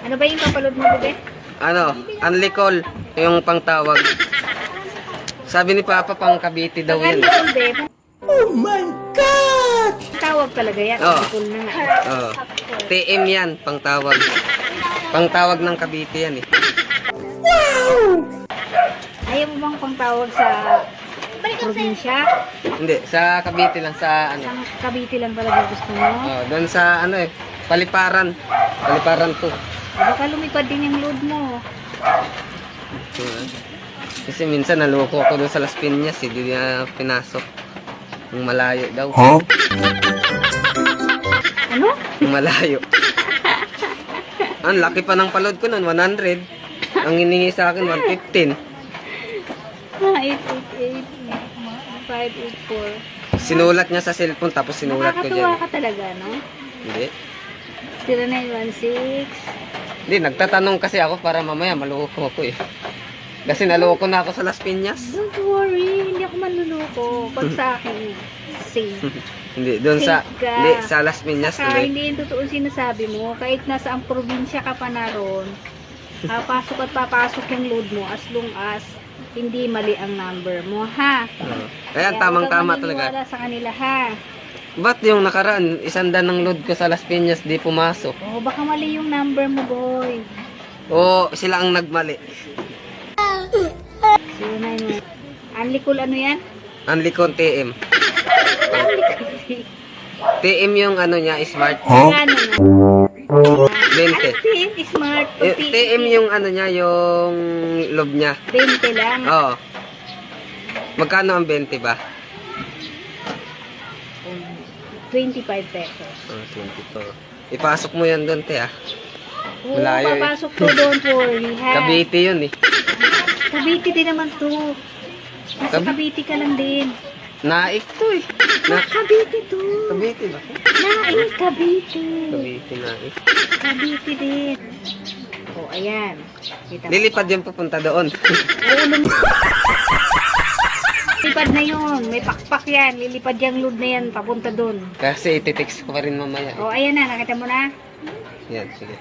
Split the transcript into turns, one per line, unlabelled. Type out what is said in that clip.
Ano ba yung papaload mo, bebe?
Ano, only call, yung pangtawag. Sabi ni Papa, pang Cavite daw yan.
Pag bebe.
Oh my God!
Tawag talaga yan.
Oo.
Unlicol na nga.
Oh. TM yan, pangtawag. Pangtawag ng Cavite yan eh.
Ayaw mo bang pangtawag sa probinsya?
Hindi, sa Cavite lang, sa ano.
Sa Cavite lang talaga gusto mo?
Oh, doon sa ano eh, Paliparan. Paliparan to.
Baka lumipad din yung load mo.
Kasi minsan naloko ako doon sa Las Piñas, hindi niya pinasok. Yung malayo daw.
Huh?
Ano?
Yung malayo. Ang laki pa ng palod ko nun, 100. Ang hiningi sa akin, 115.
888 584.
Sinulat niya sa cellphone, tapos sinulat ko
Nakakatuwa
dyan.
ka talaga, no?
Hindi.
0916.
Hindi, nagtatanong kasi ako para mamaya maloko ako eh. Kasi naloko na ako sa Las Piñas.
Don't worry, hindi ako manluloko. Pag sa akin, safe.
Hindi, doon sa,
Safe ka.
hindi, sa Las Piñas.
Saka
Hindi.
hindi yung totoo sinasabi mo. Kahit nasa ang probinsya ka pa naroon, pasok at papasok yung load mo as long as hindi mali ang number mo, ha?
Ayan,
Kaya
tamang-tama
huwag kang
talaga.
maniniwala sa kanila, ha?
Ba't yung nakaraan, 100 ng load ko sa Las Piñas, di pumasok?
Oh, baka mali yung number mo, boy.
O, sila ang nagmali.
09. Unlicol ano yan?
Unlicon TM. TM yung ano niya, smart.
Huh?
Ano na?
20.
Sim, smart.
TM yung ano niya, yung loob niya.
20 lang.
Oo. Magkano ang 20 ba?
25 pesos.
Oh, 24. Ipasok mo yan doon, te, ah.
Oo,
Malayo eh.
papasok to, don't worry, ha?
Cavite yun eh.
Cavite din naman to. Nasa Cavite ka lang din.
Naik to eh. Na
Cavite to.
Cavite ba?
Naik, Cavite.
Cavite, Naik.
Cavite din. Oh, ayan. Kita mo.
Lilipad yung pupunta doon.
Oo, lilipad na yun. May pakpak yan. Lilipad yung load na yan. Papunta dun.
Kasi ititext ko pa rin mamaya.
Oh, ayan na. Nakita mo na?
Yan, sige.